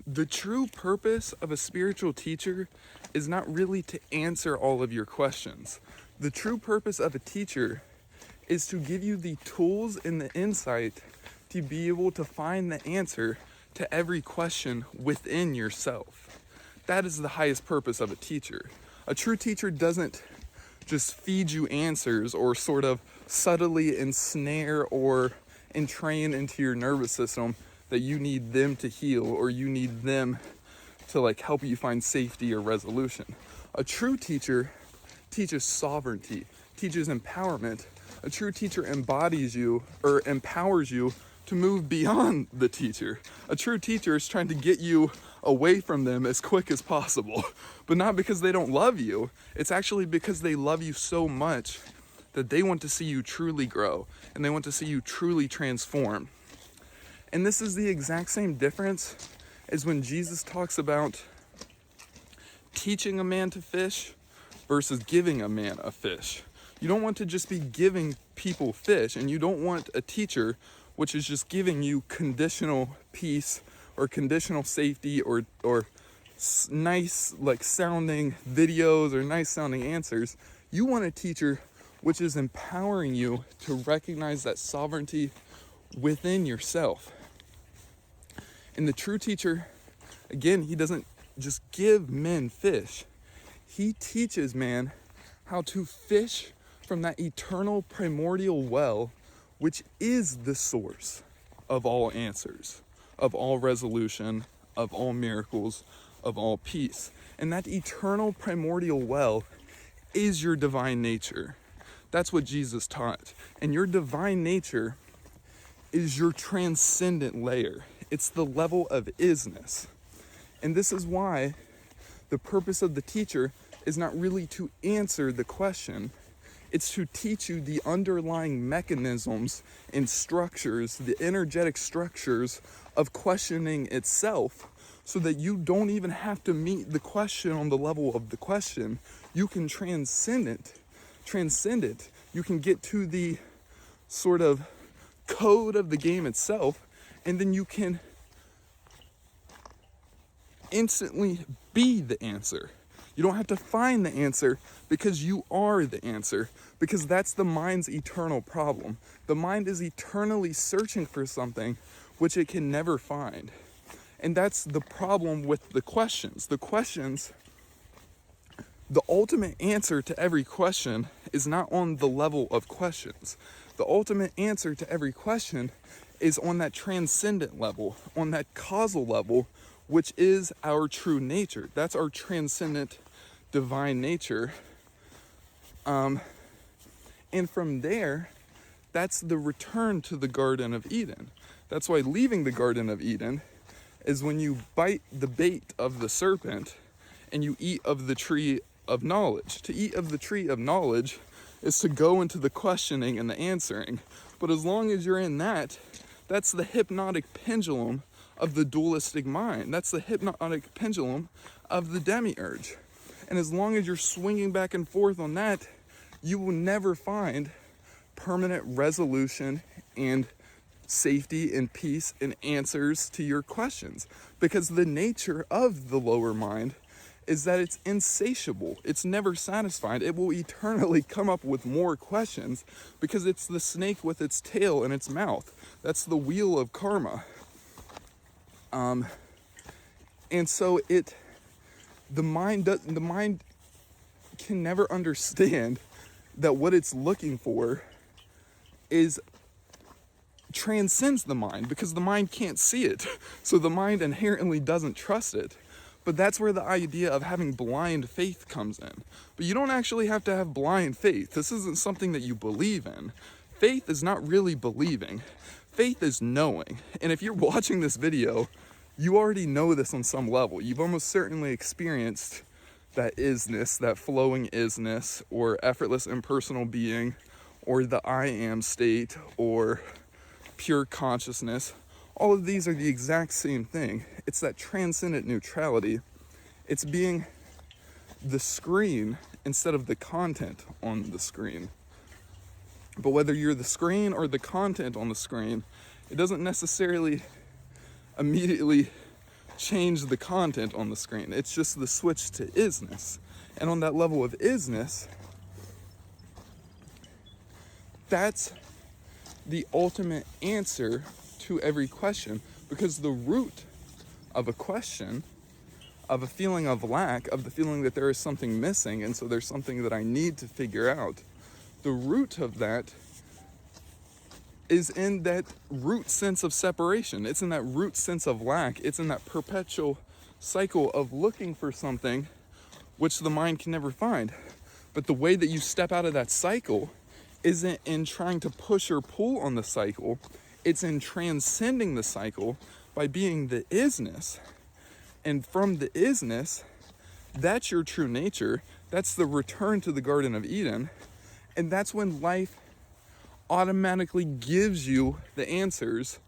The true purpose of a spiritual teacher is not really to answer all of your questions. The true purpose of a teacher is to give you the tools and the insight to be able to find the answer to every question within yourself. That is the highest purpose of a teacher. A true teacher doesn't just feed you answers or sort of subtly ensnare or entrain into your nervous system that you need them to heal or you need them to like help you find safety or resolution. A true teacher teaches sovereignty, teaches empowerment. A true teacher embodies you or empowers you to move beyond the teacher. A true teacher is trying to get you away from them as quick as possible, but not because they don't love you. It's actually because they love you so much that they want to see you truly grow and they want to see you truly transform. And this is the exact same difference as when Jesus talks about teaching a man to fish versus giving a man a fish. You don't want to just be giving people fish, and you don't want a teacher which is just giving you conditional peace or conditional safety or nice like sounding videos or nice sounding answers. You want a teacher which is empowering you to recognize that sovereignty within yourself. And the true teacher, again, he doesn't just give men fish. He teaches man how to fish from that eternal primordial well, which is the source of all answers, of all resolution, of all miracles, of all peace. And that eternal primordial well is your divine nature. That's what Jesus taught. And your divine nature is your transcendent layer. It's the level of isness. And this is why the purpose of the teacher is not really to answer the question. It's to teach you the underlying mechanisms and structures, the energetic structures of questioning itself, so that you don't even have to meet the question on the level of the question. You can transcend it. You can get to the sort of code of the game itself, and then you can instantly be the answer. You don't have to find the answer because you are the answer, because that's the mind's eternal problem. The mind is eternally searching for something which it can never find. And that's the problem with the questions. The questions, the ultimate answer to every question is not on the level of questions. The ultimate answer to every question is on that transcendent level, on that causal level, which is our true nature. That's our transcendent divine nature. And from there, that's the return to the Garden of Eden. That's why leaving the Garden of Eden is when you bite the bait of the serpent and you eat of the tree of knowledge. To eat of the tree of knowledge is to go into the questioning and the answering. But as long as you're in that, that's the hypnotic pendulum of the dualistic mind. That's the hypnotic pendulum of the demiurge. And as long as you're swinging back and forth on that, you will never find permanent resolution and safety and peace and answers to your questions. Because the nature of the lower mind is that it's insatiable. It's never satisfied. It will eternally come up with more questions because it's the snake with its tail in its mouth. That's the wheel of karma. And so the mind can never understand that what it's looking for transcends the mind, because the mind can't see it. So the mind inherently doesn't trust it. But that's where the idea of having blind faith comes in. But you don't actually have to have blind faith. This isn't something that you believe in. Faith is not really believing. Faith is knowing. And if you're watching this video, you already know this on some level. You've almost certainly experienced that isness, that flowing isness, or effortless impersonal being, or the I am state, or pure consciousness. All of these are the exact same thing. It's that transcendent neutrality. It's being the screen instead of the content on the screen. But whether you're the screen or the content on the screen, it doesn't necessarily immediately change the content on the screen. It's just the switch to isness. And on that level of isness, that's the ultimate answer to every question, because the root of a question, of a feeling of lack, of the feeling that there is something missing, and so there's something that I need to figure out, the root of that is in that root sense of separation. It's in that root sense of lack. It's in that perpetual cycle of looking for something which the mind can never find. But the way that you step out of that cycle isn't in trying to push or pull on the cycle. It's in transcending the cycle by being the isness. And from the isness, that's your true nature. That's the return to the Garden of Eden. And that's when life automatically gives you the answers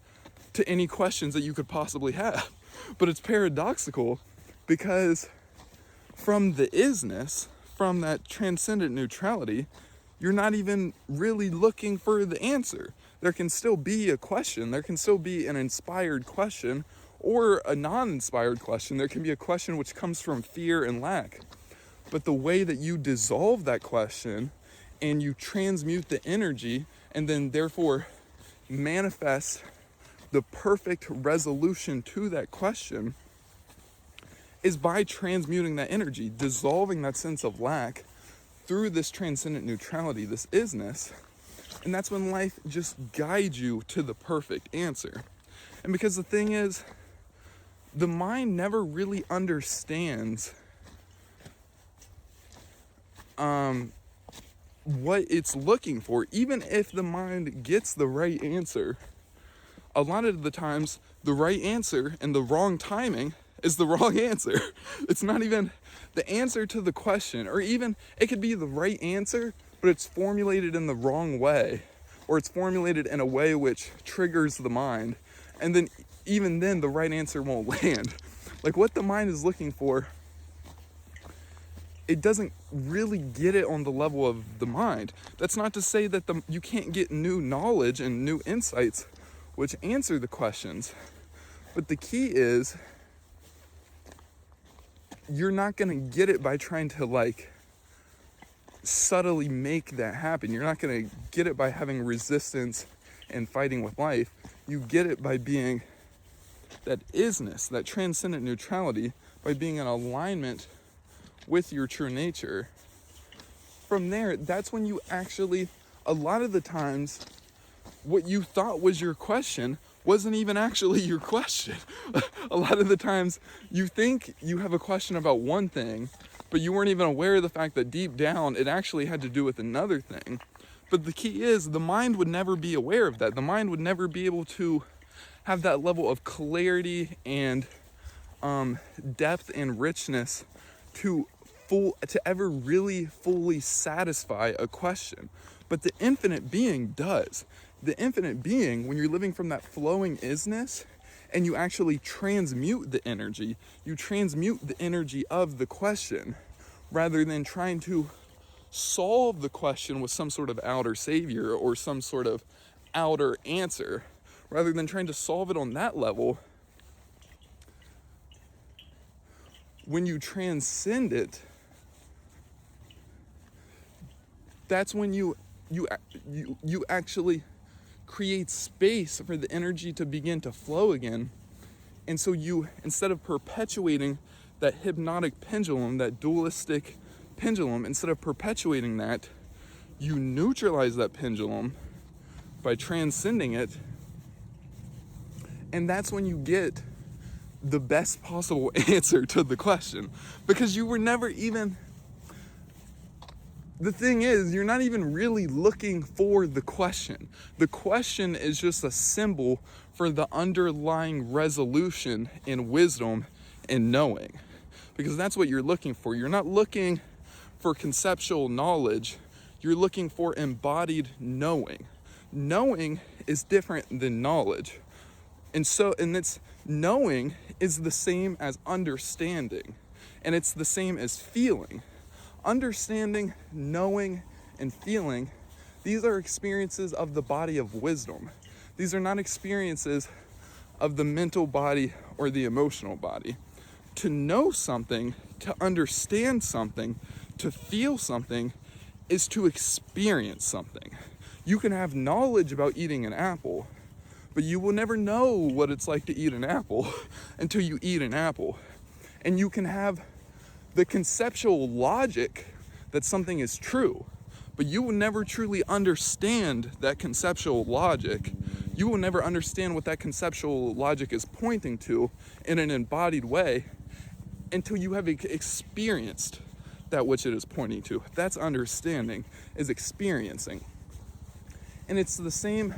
to any questions that you could possibly have. But it's paradoxical, because from the isness, from that transcendent neutrality, you're not even really looking for the answer. There can still be a question. There can still be an inspired question or a non-inspired question. There can be a question which comes from fear and lack. But the way that you dissolve that question and you transmute the energy, and then therefore manifest the perfect resolution to that question, is by transmuting that energy, dissolving that sense of lack through this transcendent neutrality, this isness. And that's when life just guides you to the perfect answer. And because the thing is, the mind never really understands what it's looking for. Even if the mind gets the right answer, a lot of the times the right answer and the wrong timing is the wrong answer. It's not even the answer to the question, or even it could be the right answer, but it's formulated in the wrong way, or it's formulated in a way which triggers the mind, and then even then the right answer won't land. Like, what the mind is looking for, it doesn't really get it on the level of the mind. That's not to say that you can't get new knowledge and new insights which answer the questions. But the key is, you're not going to get it by trying to subtly make that happen. You're not going to get it by having resistance and fighting with life. You get it by being that isness, that transcendent neutrality, by being in alignment with your true nature. From there, that's when you actually, a lot of the times, what you thought was your question wasn't even actually your question. A lot of the times you think you have a question about one thing, but you weren't even aware of the fact that deep down it actually had to do with another thing. But the key is, the mind would never be aware of that. The mind would never be able to have that level of clarity and depth and richness to ever really fully satisfy a question. But the infinite being does. The infinite being, when you're living from that flowing isness, and you actually transmute the energy, you transmute the energy of the question, rather than trying to solve the question with some sort of outer savior or some sort of outer answer. Rather than trying to solve it on that level, when you transcend it, that's when you actually create space for the energy to begin to flow again. And so you, instead of perpetuating that hypnotic pendulum, that dualistic pendulum, instead of perpetuating that, you neutralize that pendulum by transcending it. And that's when you get the best possible answer to the question. Because you were never even... The thing is, you're not even really looking for the question. The question is just a symbol for the underlying resolution in wisdom and knowing. Because that's what you're looking for. You're not looking for conceptual knowledge. You're looking for embodied knowing. Knowing is different than knowledge. And it's knowing is the same as understanding. And it's the same as feeling. Understanding, knowing, and feeling, these are experiences of the body of wisdom. These are not experiences of the mental body or the emotional body. To know something, to understand something, to feel something is to experience something. You can have knowledge about eating an apple, but you will never know what it's like to eat an apple until you eat an apple. And you can have the conceptual logic that something is true, but you will never truly understand that conceptual logic. You will never understand what that conceptual logic is pointing to in an embodied way until you have experienced that which it is pointing to. That's understanding, is experiencing. And it's the same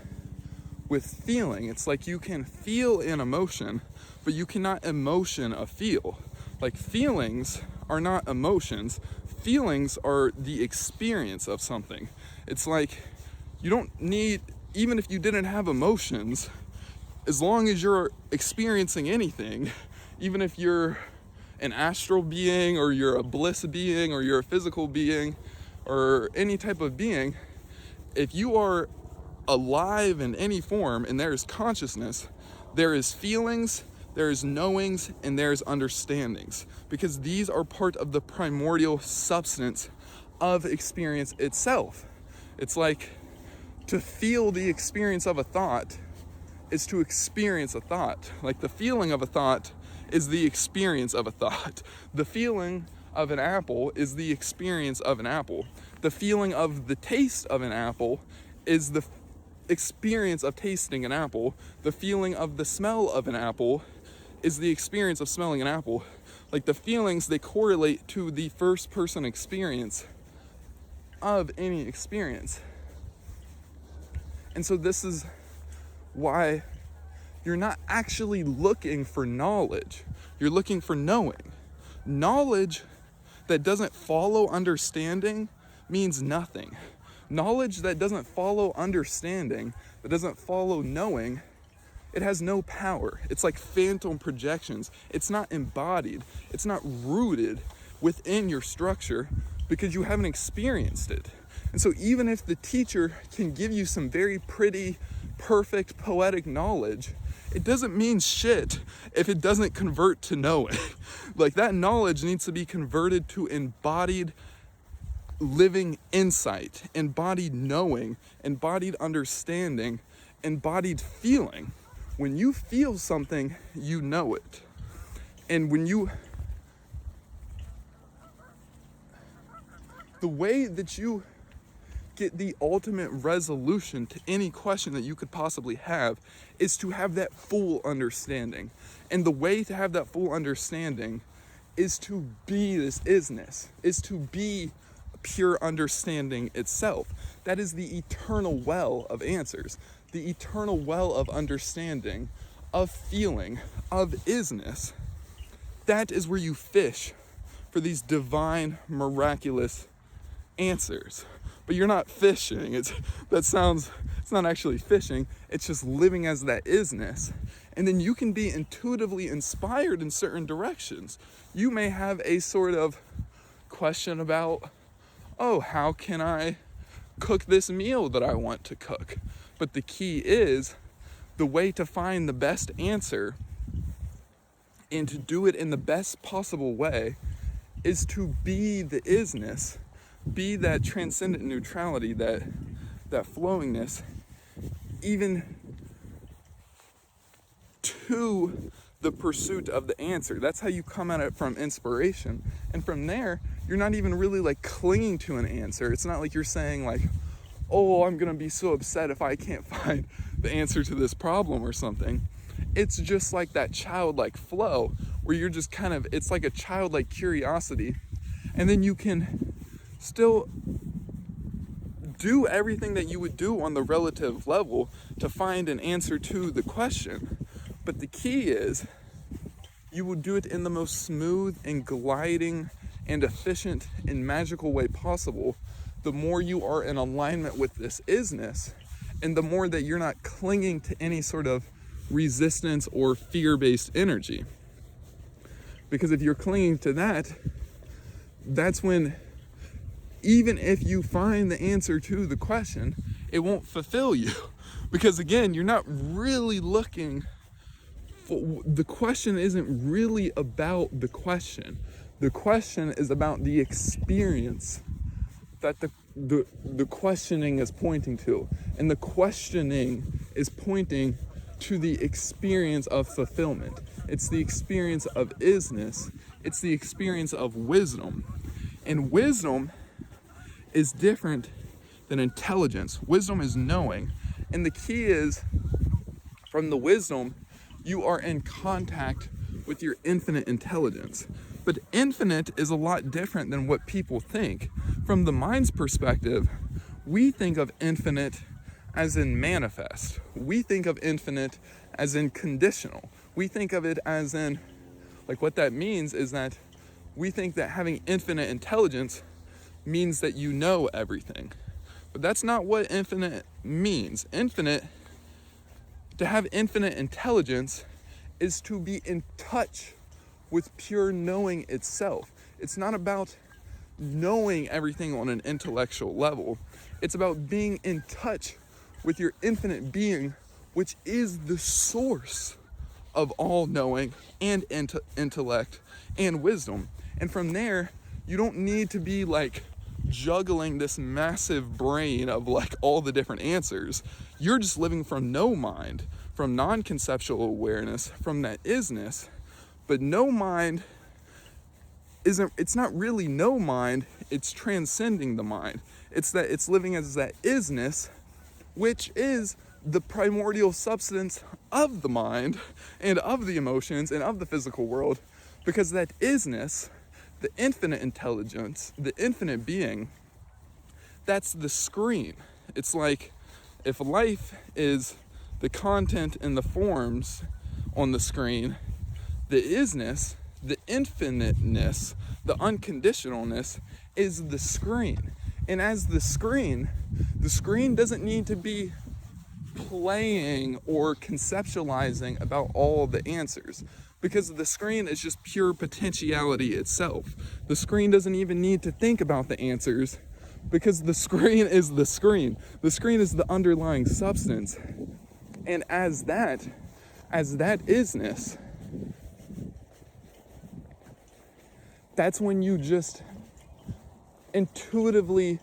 with feeling. It's like you can feel an emotion, but you cannot emotion a feel. Like, feelings are not emotions. Feelings are the experience of something. It's like you don't need, even if you didn't have emotions, as long as you're experiencing anything, even if you're an astral being or you're a bliss being or you're a physical being or any type of being, if you are alive in any form and there is consciousness, there is feelings, there is knowings, and there is understandings, because these are part of the primordial substance of experience itself. It's like, to feel the experience of a thought is to experience a thought. Like, the feeling of a thought is the experience of a thought. The feeling of an apple is the experience of an apple. The feeling of the taste of an apple is the experience of tasting an apple. The feeling of the smell of an apple is the experience of smelling an apple. Like, the feelings, they correlate to the first person experience of any experience. And so this is why you're not actually looking for knowledge. You're looking for knowing. Knowledge that doesn't follow understanding means nothing. Knowledge that doesn't follow understanding, that doesn't follow knowing, it has no power. It's like phantom projections. It's not embodied. It's not rooted within your structure because you haven't experienced it. And so even if the teacher can give you some very pretty, perfect, poetic knowledge, it doesn't mean shit if it doesn't convert to knowing. Like, that knowledge needs to be converted to embodied living insight, embodied knowing, embodied understanding, embodied feeling. When you feel something, you know it. And the way that you get the ultimate resolution to any question that you could possibly have is to have that full understanding. And the way to have that full understanding is to be this isness, is to be pure understanding itself. That is the eternal well of answers, the eternal well of understanding, of feeling, of isness. That is where you fish for these divine, miraculous answers. But you're not fishing. It's not actually fishing. It's just living as that isness. And then you can be intuitively inspired in certain directions. You may have a sort of question about, oh, how can I cook this meal that I want to cook? But the key is, the way to find the best answer and to do it in the best possible way is to be the isness, be that transcendent neutrality, that flowingness, even to the pursuit of the answer. That's how you come at it from inspiration. And from there, you're not even really like clinging to an answer. It's not like you're saying like, oh, I'm gonna be so upset if I can't find the answer to this problem or something. It's just like that childlike flow where you're just kind of, it's like a childlike curiosity. And then you can still do everything that you would do on the relative level to find an answer to the question. But the key is, you will do it in the most smooth and gliding and efficient and magical way possible, the more you are in alignment with this isness, and the more that you're not clinging to any sort of resistance or fear-based energy. Because if you're clinging to that, that's when, even if you find the answer to the question, it won't fulfill you. Because again, you're not really looking the question isn't really about the question. The question is about the experience that the questioning is pointing to. And the questioning is pointing to the experience of fulfillment. It's the experience of isness. It's the experience of wisdom. And wisdom is different than intelligence. Wisdom is knowing. And the key is, from the wisdom, you are in contact with your infinite intelligence. But infinite is a lot different than what people think. From the mind's perspective, we think of infinite as in manifest. We think of infinite as in conditional. We think of it as in, like, what that means is that we think that having infinite intelligence means that you know everything. But that's not what infinite means. To have infinite intelligence is to be in touch with pure knowing itself. It's not about knowing everything on an intellectual level. It's about being in touch with your infinite being, which is the source of all knowing and intellect and wisdom. And from there, you don't need to be like juggling this massive brain of like all the different answers. You're just living from no mind, from non-conceptual awareness, from that isness. But no mind it's not really no mind, it's transcending the mind. It's that it's living as that isness, which is the primordial substance of the mind and of the emotions and of the physical world, because that isness, the infinite intelligence, the infinite being, that's the screen. It's like if life is the content and the forms on the screen, the isness, the infiniteness, the unconditionalness is the screen. And as the screen doesn't need to be playing or conceptualizing about all the answers, because the screen is just pure potentiality itself. The screen doesn't even need to think about the answers, because the screen is the screen. The screen is the underlying substance. And as that isness, that's when you just intuitively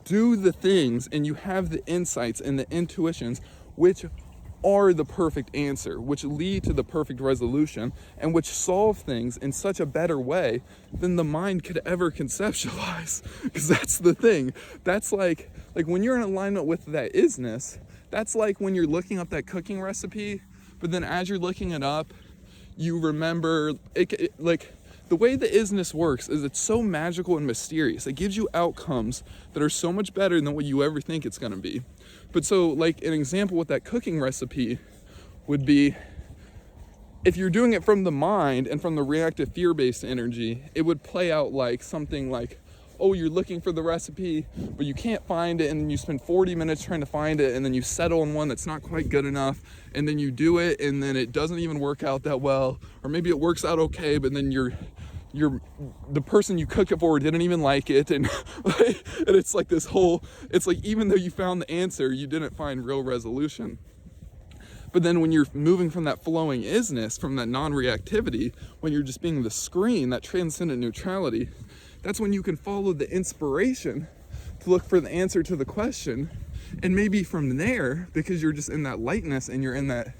do the things and you have the insights and the intuitions which are the perfect answer, which lead to the perfect resolution, and which solve things in such a better way than the mind could ever conceptualize. Because that's the thing. That's like when you're in alignment with that isness, that's like when you're looking up that cooking recipe, but then as you're looking it up, you remember, like, the way the isness works is it's so magical and mysterious. It gives you outcomes that are so much better than what you ever think it's gonna be. But so, like, an example with that cooking recipe would be, if you're doing it from the mind and from the reactive fear-based energy, it would play out like something like, oh, you're looking for the recipe, but you can't find it, and then you spend 40 minutes trying to find it, and then you settle on one that's not quite good enough, and then you do it, and then it doesn't even work out that well, or maybe it works out okay, but then the person you cook it for didn't even like it, and and it's like this whole, it's like even though you found the answer, you didn't find real resolution. But then when you're moving from that flowing isness, from that non-reactivity, when you're just being the screen, that transcendent neutrality, that's when you can follow the inspiration to look for the answer to the question. And maybe from there, because you're just in that lightness and you're in that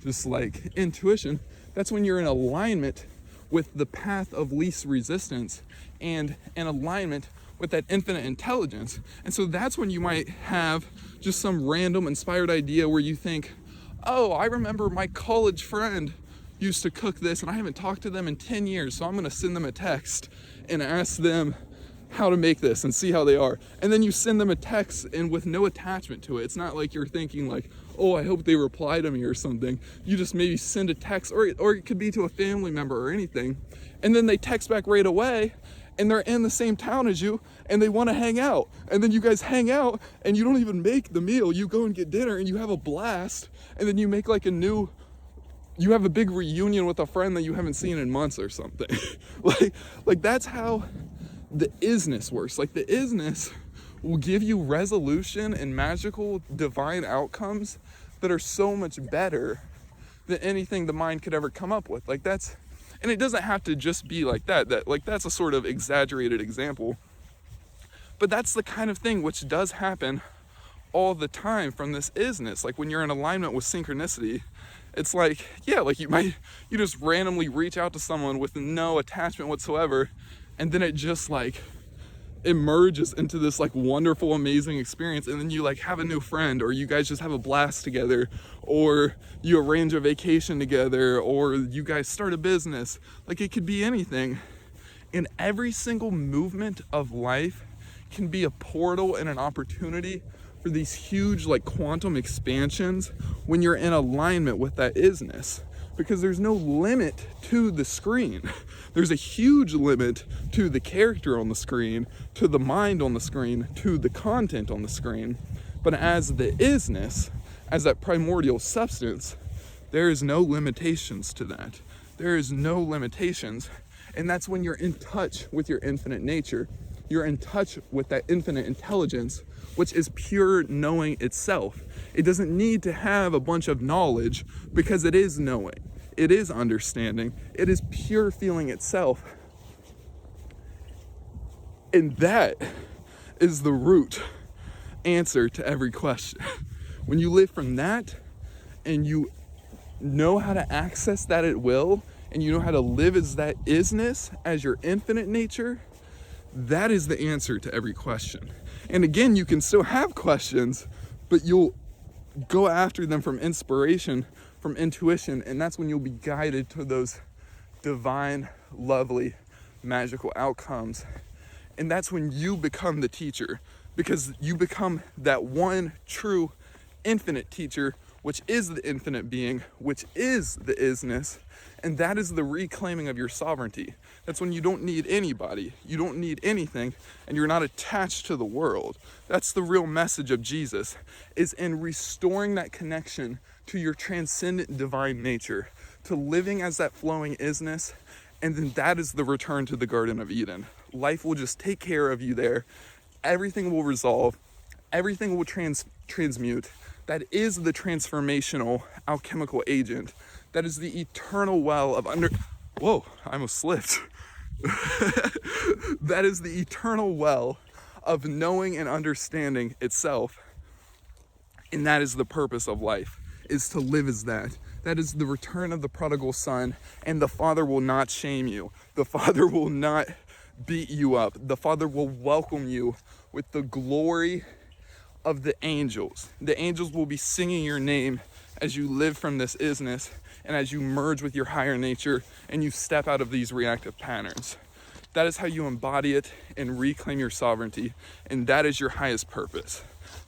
just like intuition, that's when you're in alignment with the path of least resistance and an alignment with that infinite intelligence. And so that's when you might have just some random inspired idea where you think, oh, I remember my college friend used to cook this and I haven't talked to them in 10 years, so I'm gonna send them a text and ask them how to make this and see how they are. And then you send them a text and with no attachment to it. It's not like you're thinking like, oh, I hope they reply to me or something. You just maybe send a text, or it could be to a family member or anything. And then they text back right away and they're in the same town as you and they wanna hang out. And then you guys hang out and you don't even make the meal. You go and get dinner and you have a blast. And then you make like you have a big reunion with a friend that you haven't seen in months or something. like that's how the isness works. Like the isness will give you resolution and magical divine outcomes that are so much better than anything the mind could ever come up with. Like that's, and it doesn't have to just be like that, like that's a sort of exaggerated example, but that's the kind of thing which does happen all the time from this isness. Like when you're in alignment with synchronicity, it's like, yeah, like you just randomly reach out to someone with no attachment whatsoever, and then it just like emerges into this like wonderful, amazing experience, and then you like have a new friend, or you guys just have a blast together, or you arrange a vacation together, or you guys start a business. Like it could be anything. And every single movement of life can be a portal and an opportunity for these huge like quantum expansions when you're in alignment with that isness, because there's no limit to the screen. There's a huge limit to the character on the screen, to the mind on the screen, to the content on the screen. But as the isness, as that primordial substance, there is no limitations to that. There is no limitations. And that's when you're in touch with your infinite nature. You're in touch with that infinite intelligence, which is pure knowing itself. It doesn't need to have a bunch of knowledge, because it is knowing. It is understanding. It is pure feeling itself. And that is the root answer to every question. When you live from that, and you know how to access that at will, and you know how to live as that isness, as your infinite nature, that is the answer to every question. And again, you can still have questions, but you'll go after them from inspiration, from intuition, and that's when you'll be guided to those divine, lovely, magical outcomes. And that's when you become the teacher, because you become that one true infinite teacher, which is the infinite being, which is the isness. And that is the reclaiming of your sovereignty. That's when you don't need anybody, you don't need anything, and you're not attached to the world. That's the real message of Jesus, is in restoring that connection to your transcendent divine nature, to living as that flowing isness. And then that is the return to the Garden of Eden. Life will just take care of you there. Everything will resolve. Everything will transmute. That is the transformational alchemical agent. That is the eternal well of Whoa, I almost slipped. That is the eternal well of knowing and understanding itself. And that is the purpose of life, is to live as that. That is the return of the prodigal son, and the Father will not shame you. The Father will not beat you up. The Father will welcome you with the glory of the angels. The angels will be singing your name as you live from this isness, and as you merge with your higher nature and you step out of these reactive patterns. That is how you embody it and reclaim your sovereignty, and that is your highest purpose.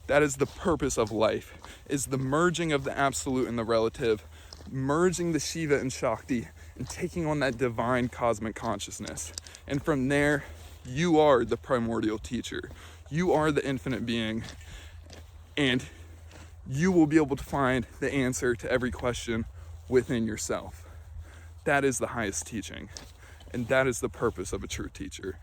That is the purpose of life, is the merging of the absolute and the relative, merging the Shiva and Shakti, and taking on that divine cosmic consciousness. And from there, you are the primordial teacher. You are the infinite being, and you will be able to find the answer to every question within yourself. That is the highest teaching, and that is the purpose of a true teacher.